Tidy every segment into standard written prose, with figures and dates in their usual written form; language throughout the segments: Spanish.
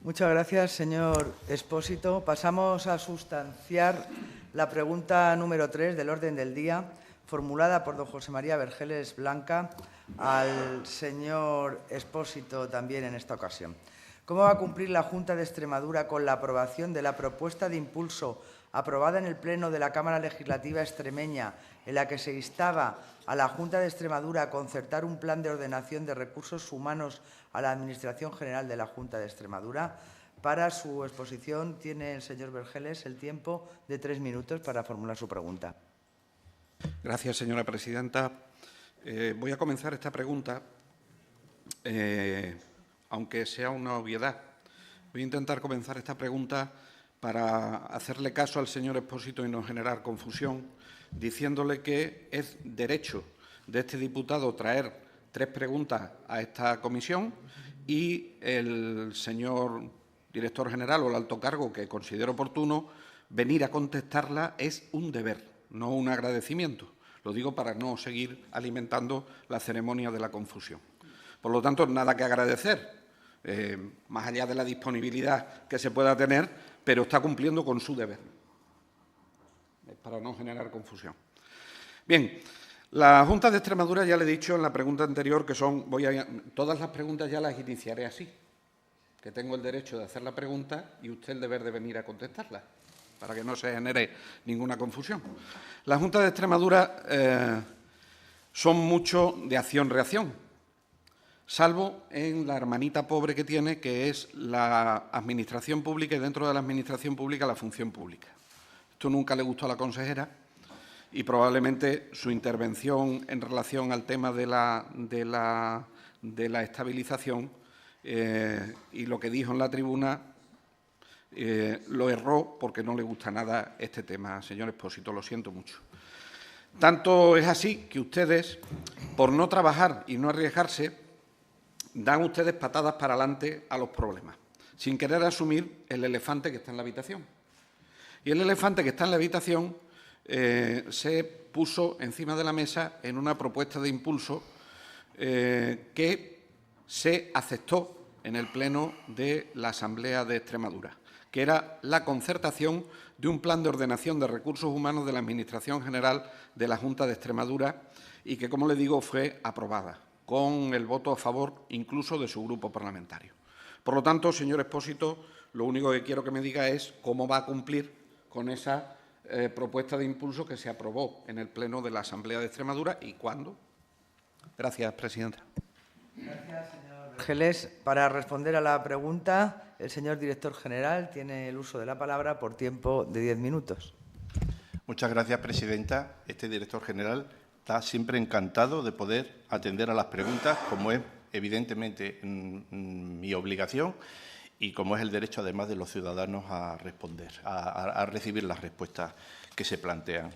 Muchas gracias, señor Expósito. Pasamos a sustanciar la pregunta número 3 del orden del día, formulada por don José María Vergeles Blanca al señor Expósito también en esta ocasión. ¿Cómo va a cumplir la Junta de Extremadura con la aprobación de la propuesta de impulso aprobada en el Pleno de la Cámara Legislativa extremeña, en la que se instaba a la Junta de Extremadura a concertar un plan de ordenación de recursos humanos a la Administración General de la Junta de Extremadura? Para su exposición tiene el señor Vergeles el tiempo de 3 minutos para formular su pregunta. Gracias, señora presidenta. Voy a comenzar esta pregunta, aunque sea una obviedad. Voy a intentar comenzar esta pregunta para hacerle caso al señor Expósito y no generar confusión, diciéndole que es derecho de este diputado traer 3 preguntas a esta comisión y el señor director general o el alto cargo que considero oportuno venir a contestarla es un deber, no un agradecimiento. Lo digo para no seguir alimentando la ceremonia de la confusión. Por lo tanto, nada que agradecer, más allá de la disponibilidad que se pueda tener, pero está cumpliendo con su deber, para no generar confusión. Bien, la Junta de Extremadura, ya le he dicho en la pregunta anterior que todas las preguntas ya las iniciaré así, que tengo el derecho de hacer la pregunta y usted el deber de venir a contestarla, para que no se genere ninguna confusión. La Junta de Extremadura son mucho de acción-reacción, salvo en la hermanita pobre que tiene, que es la administración pública y dentro de la administración pública la función pública. Esto nunca le gustó a la consejera y probablemente su intervención en relación al tema de la estabilización y lo que dijo en la tribuna lo erró porque no le gusta nada este tema, señor Expósito, lo siento mucho. Tanto es así que ustedes, por no trabajar y no arriesgarse, dan ustedes patadas para adelante a los problemas, sin querer asumir el elefante que está en la habitación. Y el elefante que está en la habitación se puso encima de la mesa en una propuesta de impulso que se aceptó en el Pleno de la Asamblea de Extremadura, que era la concertación de un plan de ordenación de recursos humanos de la Administración General de la Junta de Extremadura y que, como le digo, fue aprobada, con el voto a favor incluso de su grupo parlamentario. Por lo tanto, señor Expósito, lo único que quiero que me diga es cómo va a cumplir con esa propuesta de impulso que se aprobó en el Pleno de la Asamblea de Extremadura y cuándo. Gracias, presidenta. Gracias, señor Vergeles. Para responder a la pregunta, el señor director general tiene el uso de la palabra por tiempo de 10 minutos. Muchas gracias, presidenta. Este director general está siempre encantado de poder atender a las preguntas, como es evidentemente mi obligación y como es el derecho, además, de los ciudadanos a responder, a recibir las respuestas que se plantean.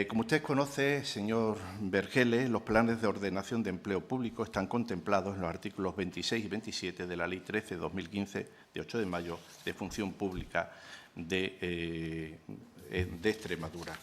Como usted conoce, señor Vergeles, los planes de ordenación de empleo público están contemplados en los artículos 26 y 27 de la Ley 13/2015, de 8 de mayo, de Función Pública de Extremadura.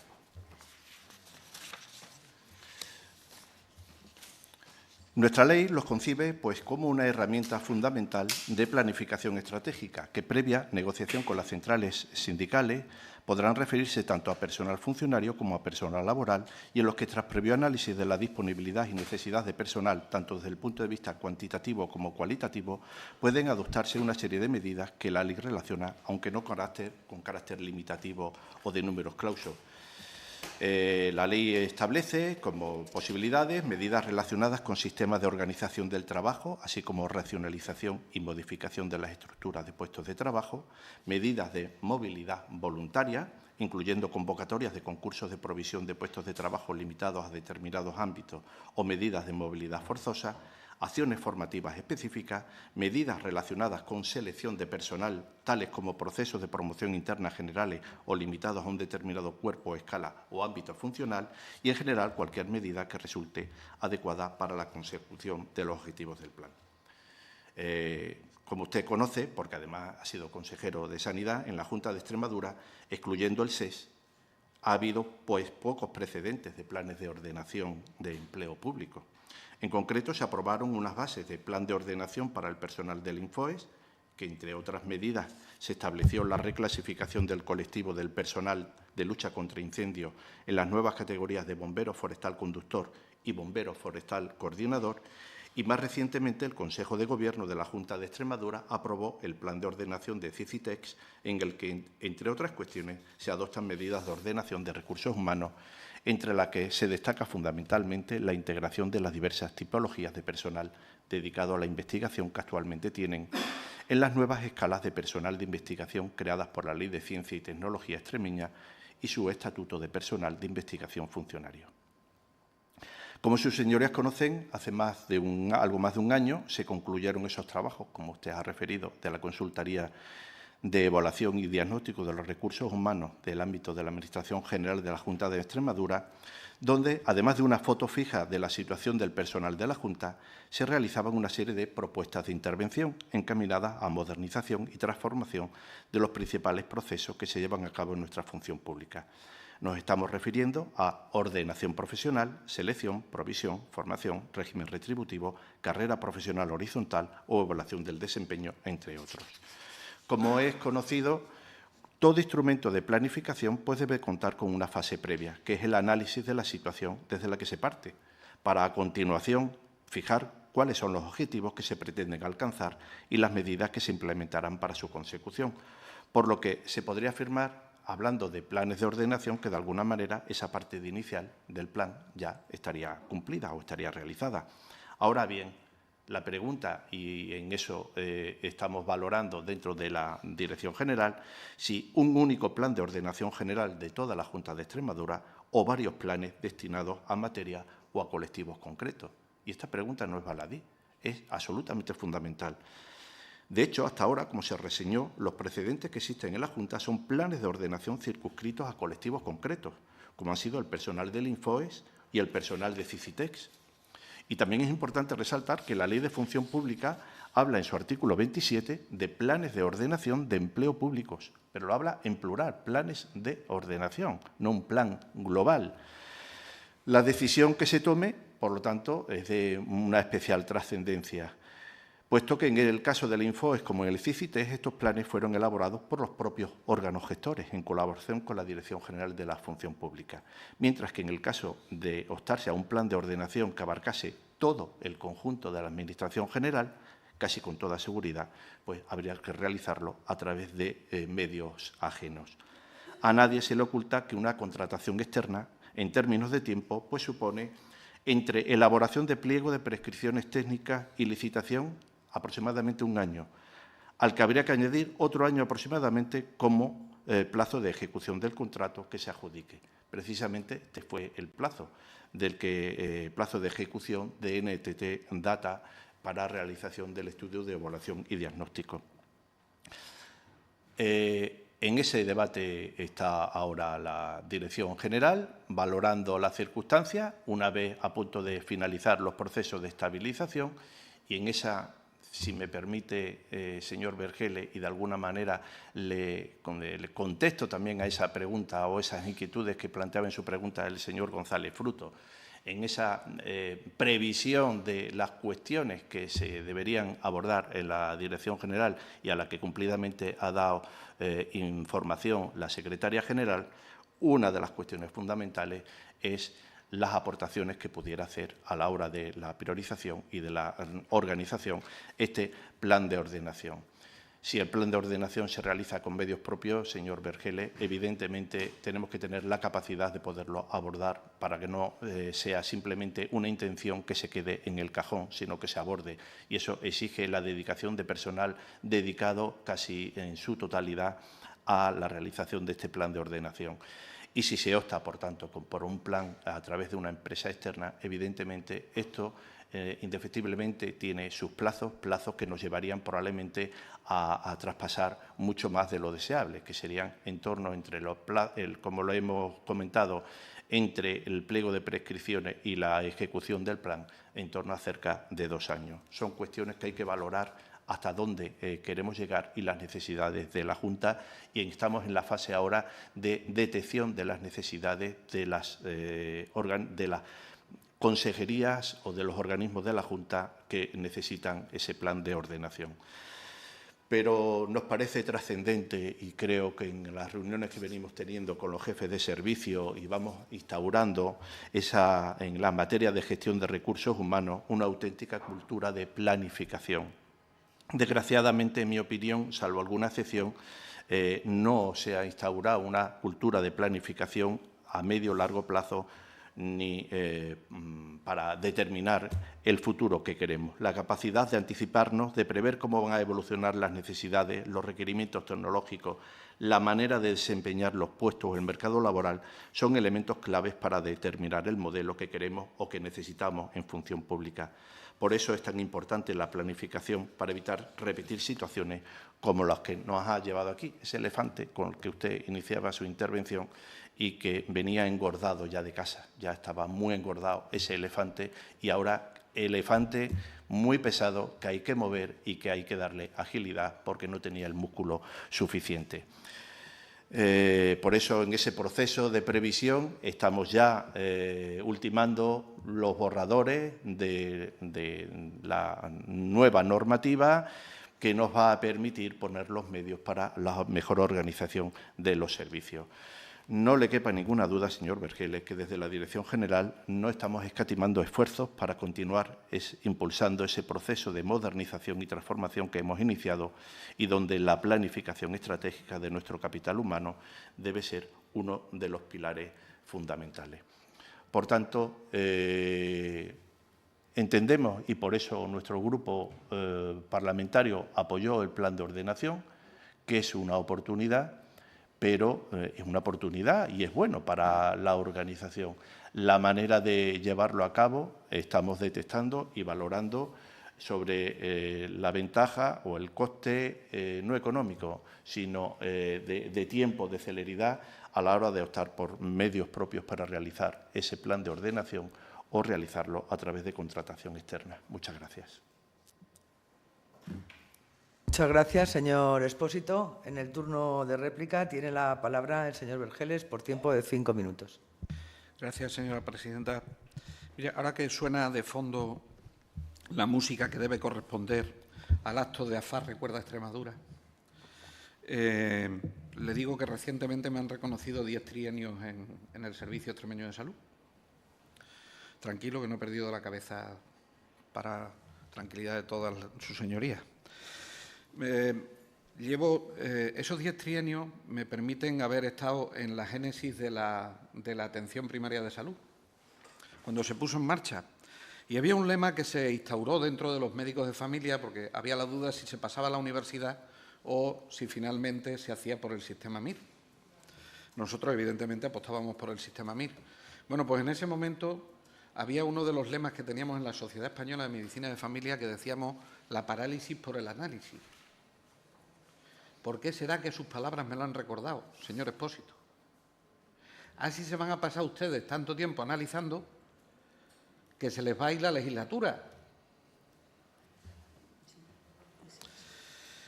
Nuestra ley los concibe como una herramienta fundamental de planificación estratégica que, previa negociación con las centrales sindicales, podrán referirse tanto a personal funcionario como a personal laboral y en los que, tras previo análisis de la disponibilidad y necesidad de personal, tanto desde el punto de vista cuantitativo como cualitativo, pueden adoptarse una serie de medidas que la ley relaciona, aunque no con carácter limitativo o de números clausos. La ley establece como posibilidades medidas relacionadas con sistemas de organización del trabajo, así como racionalización y modificación de las estructuras de puestos de trabajo, medidas de movilidad voluntaria, incluyendo convocatorias de concursos de provisión de puestos de trabajo limitados a determinados ámbitos o medidas de movilidad forzosa, acciones formativas específicas, medidas relacionadas con selección de personal, tales como procesos de promoción interna generales o limitados a un determinado cuerpo, escala o ámbito funcional, y, en general, cualquier medida que resulte adecuada para la consecución de los objetivos del plan. Como usted conoce, porque además ha sido consejero de Sanidad, en la Junta de Extremadura, excluyendo el SES, ha habido pocos precedentes de planes de ordenación de empleo público. En concreto, se aprobaron unas bases de plan de ordenación para el personal del Infoes, que, entre otras medidas, se estableció la reclasificación del colectivo del personal de lucha contra incendios en las nuevas categorías de bombero forestal conductor y bombero forestal coordinador, y más recientemente el Consejo de Gobierno de la Junta de Extremadura aprobó el Plan de Ordenación de CICITEX, en el que, entre otras cuestiones, se adoptan medidas de ordenación de recursos humanos, entre las que se destaca fundamentalmente la integración de las diversas tipologías de personal dedicado a la investigación que actualmente tienen en las nuevas escalas de personal de investigación creadas por la Ley de Ciencia y Tecnología extremeña y su Estatuto de Personal de Investigación Funcionario. Como sus señorías conocen, hace algo más de un año se concluyeron esos trabajos, como usted ha referido, de la Consultoría de Evaluación y Diagnóstico de los Recursos Humanos del ámbito de la Administración General de la Junta de Extremadura, donde, además de una foto fija de la situación del personal de la Junta, se realizaban una serie de propuestas de intervención encaminadas a modernización y transformación de los principales procesos que se llevan a cabo en nuestra función pública. Nos estamos refiriendo a ordenación profesional, selección, provisión, formación, régimen retributivo, carrera profesional horizontal o evaluación del desempeño, entre otros. Como es conocido, todo instrumento de planificación pues debe contar con una fase previa, que es el análisis de la situación desde la que se parte, para a continuación fijar cuáles son los objetivos que se pretenden alcanzar y las medidas que se implementarán para su consecución, por lo que se podría afirmar, hablando de planes de ordenación, que de alguna manera esa parte inicial del plan ya estaría cumplida o estaría realizada. Ahora bien, la pregunta, y en eso estamos valorando dentro de la Dirección General, si un único plan de ordenación general de toda la Junta de Extremadura o varios planes destinados a materia o a colectivos concretos. Y esta pregunta no es baladí, es absolutamente fundamental. De hecho, hasta ahora, como se reseñó, los precedentes que existen en la Junta son planes de ordenación circunscritos a colectivos concretos, como han sido el personal del Infoes y el personal de CICITEX. Y también es importante resaltar que la Ley de Función Pública habla en su artículo 27 de planes de ordenación de empleo públicos, pero lo habla en plural, planes de ordenación, no un plan global. La decisión que se tome, por lo tanto, es de una especial trascendencia, puesto que en el caso del Infoes como en el CICITEX, estos planes fueron elaborados por los propios órganos gestores en colaboración con la Dirección General de la Función Pública, mientras que en el caso de optarse a un plan de ordenación que abarcase todo el conjunto de la Administración General, casi con toda seguridad, pues habría que realizarlo a través de medios ajenos. A nadie se le oculta que una contratación externa, en términos de tiempo, pues supone entre elaboración de pliego de prescripciones técnicas y licitación aproximadamente un año, al que habría que añadir otro año aproximadamente como plazo de ejecución del contrato que se adjudique. Precisamente este fue el plazo plazo de ejecución de NTT Data para realización del estudio de evaluación y diagnóstico. En ese debate está ahora la Dirección General, valorando las circunstancias, una vez a punto de finalizar los procesos de estabilización, y en esa, si me permite, señor Vergele, y de alguna manera le contesto también a esa pregunta o esas inquietudes que planteaba en su pregunta el señor González Fruto, en esa previsión de las cuestiones que se deberían abordar en la Dirección General y a la que cumplidamente ha dado información la Secretaria General, una de las cuestiones fundamentales es las aportaciones que pudiera hacer a la hora de la priorización y de la organización este plan de ordenación. Si el plan de ordenación se realiza con medios propios, señor Vergele, evidentemente tenemos que tener la capacidad de poderlo abordar para que no sea simplemente una intención que se quede en el cajón, sino que se aborde. Y eso exige la dedicación de personal dedicado casi en su totalidad a la realización de este plan de ordenación. Y si se opta, por tanto, por un plan a través de una empresa externa, evidentemente esto indefectiblemente tiene sus plazos que nos llevarían probablemente a traspasar mucho más de lo deseable, que serían en torno entre como lo hemos comentado, entre el pliego de prescripciones y la ejecución del plan, en torno a cerca de 2 años. Son cuestiones que hay que valorar hasta dónde queremos llegar y las necesidades de la Junta, y estamos en la fase ahora de detección de las necesidades de las consejerías o de los organismos de la Junta que necesitan ese plan de ordenación. pero nos parece trascendente y creo que en las reuniones que venimos teniendo con los jefes de servicio y vamos instaurando en la materia de gestión de recursos humanos una auténtica cultura de planificación. Desgraciadamente, en mi opinión, salvo alguna excepción, no se ha instaurado una cultura de planificación a medio o largo plazo ni para determinar el futuro que queremos. La capacidad de anticiparnos, de prever cómo van a evolucionar las necesidades, los requerimientos tecnológicos, la manera de desempeñar los puestos en el mercado laboral, son elementos claves para determinar el modelo que queremos o que necesitamos en función pública. Por eso es tan importante la planificación, para evitar repetir situaciones como las que nos ha llevado aquí, ese elefante con el que usted iniciaba su intervención y que venía engordado ya de casa, ya estaba muy engordado ese elefante y ahora elefante muy pesado que hay que mover y que hay que darle agilidad porque no tenía el músculo suficiente. Por eso, en ese proceso de previsión, estamos ya ultimando los borradores de la nueva normativa que nos va a permitir poner los medios para la mejor organización de los servicios. No le quepa ninguna duda, señor Vergeles, que desde la Dirección General no estamos escatimando esfuerzos para continuar impulsando ese proceso de modernización y transformación que hemos iniciado y donde la planificación estratégica de nuestro capital humano debe ser uno de los pilares fundamentales. Por tanto, entendemos, y por eso nuestro grupo parlamentario apoyó el plan de ordenación, que es una oportunidad, pero es una oportunidad y es bueno para la organización. La manera de llevarlo a cabo estamos detectando y valorando sobre la ventaja o el coste no económico, sino de tiempo, de celeridad a la hora de optar por medios propios para realizar ese plan de ordenación o realizarlo a través de contratación externa. Muchas gracias. Muchas gracias, señor Expósito. En el turno de réplica tiene la palabra el señor Vergeles por tiempo de 5 minutos. Gracias, señora presidenta. Mire, ahora que suena de fondo la música que debe corresponder al acto de AFAR Recuerda Extremadura, le digo que recientemente me han reconocido 10 trienios en el Servicio Extremeño de Salud. Tranquilo, que no he perdido la cabeza, para tranquilidad de todas sus señorías. Esos 10 trienios me permiten haber estado en la génesis de la atención primaria de salud, cuando se puso en marcha. Y había un lema que se instauró dentro de los médicos de familia, porque había la duda si se pasaba a la universidad o si finalmente se hacía por el sistema MIR. Nosotros, evidentemente, apostábamos por el sistema MIR. Bueno, pues en ese momento había uno de los lemas que teníamos en la Sociedad Española de Medicina de Familia que decíamos la parálisis por el análisis. ¿Por qué será que sus palabras me lo han recordado, señor Expósito? Así se van a pasar ustedes tanto tiempo analizando que se les va a ir la legislatura.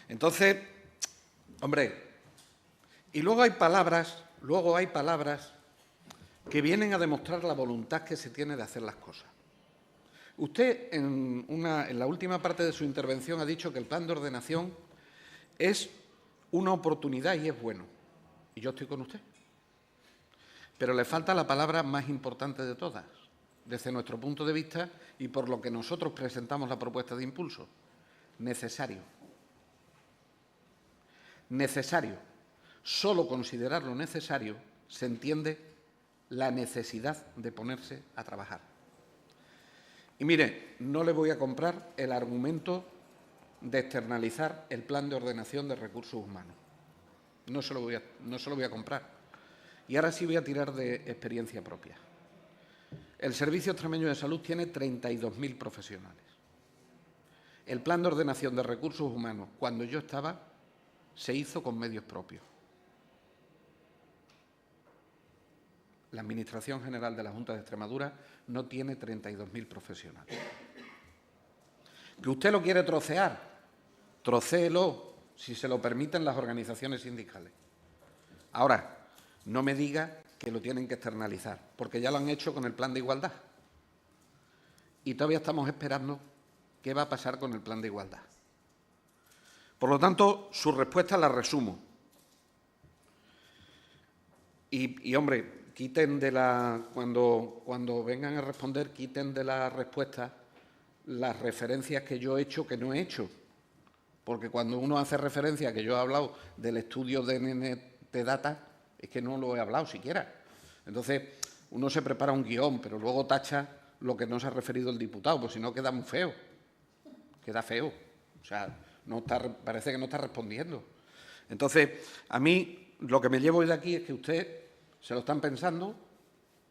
Entonces, hombre, y luego hay palabras que vienen a demostrar la voluntad que se tiene de hacer las cosas. Usted, en la última parte de su intervención, ha dicho que el plan de ordenación es una oportunidad y es bueno. Y yo estoy con usted. Pero le falta la palabra más importante de todas, desde nuestro punto de vista y por lo que nosotros presentamos la propuesta de impulso. Necesario. Necesario. Solo considerarlo necesario se entiende la necesidad de ponerse a trabajar. Y mire, no le voy a comprar el argumento de externalizar el plan de ordenación de recursos humanos. No se lo voy a comprar. Y ahora sí voy a tirar de experiencia propia. El Servicio Extremeño de Salud tiene 32.000 profesionales. El plan de ordenación de recursos humanos, cuando yo estaba, se hizo con medios propios. La Administración General de la Junta de Extremadura no tiene 32.000 profesionales. ¿Que usted lo quiere trocear? Trocéelo, si se lo permiten las organizaciones sindicales. Ahora, no me diga que lo tienen que externalizar, porque ya lo han hecho con el plan de igualdad. Y todavía estamos esperando qué va a pasar con el plan de igualdad. Por lo tanto, su respuesta la resumo. Y hombre, quiten de la, cuando vengan a responder, quiten de la respuesta las referencias que yo he hecho que no he hecho. Porque cuando uno hace referencia a que yo he hablado del estudio de NNT Data, es que no lo he hablado siquiera. Entonces, uno se prepara un guión, pero luego tacha lo que no se ha referido el diputado, pues si no queda muy feo. Queda feo. O sea, parece que no está respondiendo. Entonces, a mí lo que me llevo de aquí es que usted se lo están pensando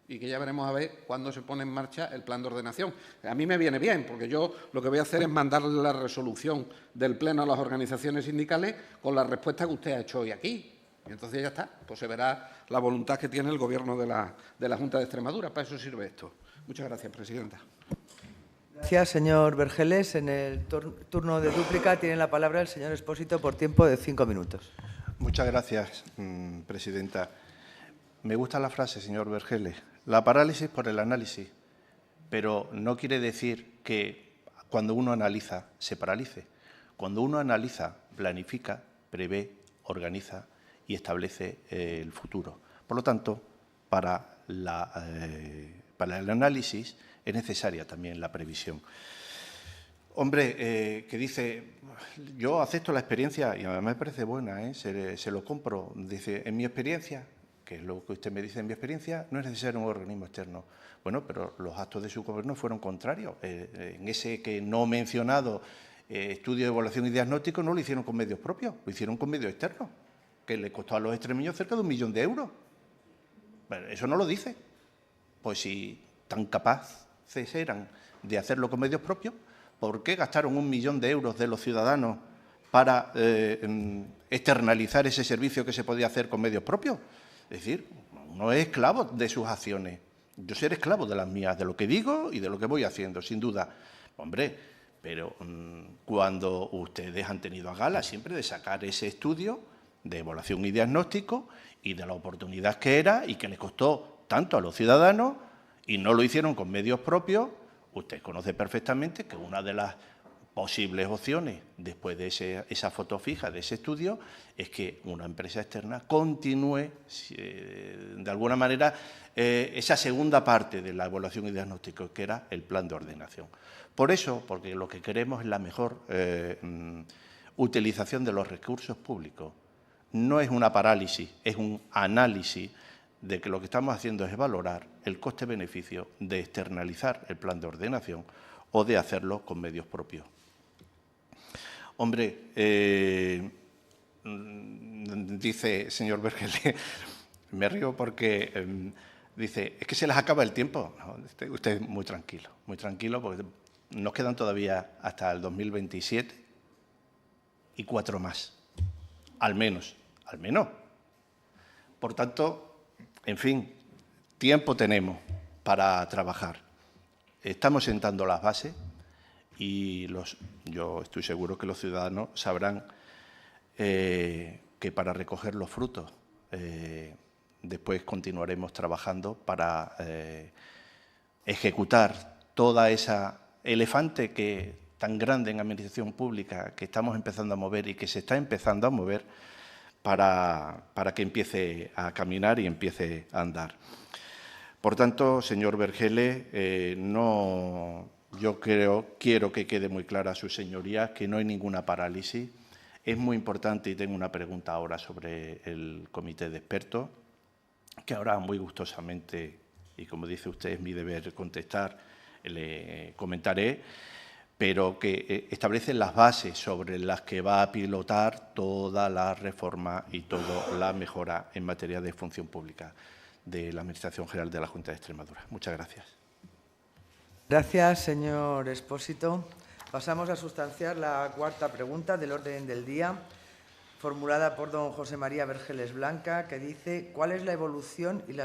y que ya veremos a ver cuándo se pone en marcha el plan de ordenación. A mí me viene bien, porque yo lo que voy a hacer es mandarle la resolución del Pleno a las organizaciones sindicales con la respuesta que usted ha hecho hoy aquí. Y entonces ya está, pues se verá la voluntad que tiene el Gobierno de la Junta de Extremadura. Para eso sirve esto. Muchas gracias, presidenta. Gracias, señor Vergeles. En el turno de dúplica tiene la palabra el señor Expósito por tiempo de 5 minutos. Muchas gracias, presidenta. Me gusta la frase, señor Vergeles. La parálisis por el análisis, pero no quiere decir que cuando uno analiza se paralice. Cuando uno analiza, planifica, prevé, organiza y establece el futuro. Por lo tanto, para el análisis es necesaria también la previsión. Hombre, que dice, yo acepto la experiencia y además me parece buena, se lo compro. Dice, en mi experiencia, que es lo que usted me dice, en mi experiencia no es necesario un organismo externo. Bueno, pero los actos de su gobierno fueron contrarios. En ese que no he mencionado, estudio de evaluación y diagnóstico, no lo hicieron con medios propios, lo hicieron con medios externos, que le costó a los extremeños cerca de 1 millón de euros. Bueno, eso no lo dice. Pues si tan capaces eran de hacerlo con medios propios, ¿por qué gastaron 1 millón de euros de los ciudadanos para externalizar ese servicio que se podía hacer con medios propios? Es decir, uno es esclavo de sus acciones. Yo seré esclavo de las mías, de lo que digo y de lo que voy haciendo, sin duda. Hombre, pero cuando ustedes han tenido a gala siempre de sacar ese estudio de evaluación y diagnóstico y de la oportunidad que era y que le costó tanto a los ciudadanos y no lo hicieron con medios propios, usted conoce perfectamente que una de las posibles opciones después de esa foto fija de ese estudio es que una empresa externa continúe de alguna manera esa segunda parte de la evaluación y diagnóstico, que era el plan de ordenación. Por eso, porque lo que queremos es la mejor utilización de los recursos públicos. No es una parálisis, es un análisis de que lo que estamos haciendo es valorar el coste-beneficio de externalizar el plan de ordenación o de hacerlo con medios propios. Hombre, dice, señor Vergeles, me río porque dice, es que se les acaba el tiempo. No, usted es muy tranquilo, porque nos quedan todavía hasta el 2027 y 4 más, al menos. Por tanto, en fin, tiempo tenemos para trabajar. Estamos sentando las bases y yo estoy seguro que los ciudadanos sabrán que para recoger los frutos después continuaremos trabajando para ejecutar toda esa elefante que tan grande en administración pública que estamos empezando a mover y que se está empezando a mover para que empiece a caminar y empiece a andar. Por tanto, señor Vergeles, yo quiero que quede muy clara a sus señorías que no hay ninguna parálisis. Es muy importante, y tengo una pregunta ahora sobre el comité de expertos, que ahora muy gustosamente, y como dice usted, es mi deber contestar, le comentaré, pero que establece las bases sobre las que va a pilotar toda la reforma y toda la mejora en materia de función pública de la Administración General de la Junta de Extremadura. Muchas gracias. Gracias, señor Expósito. Pasamos a sustanciar la cuarta pregunta del orden del día, formulada por don José María Vergeles Blanca, que dice: ¿cuál es la evolución y las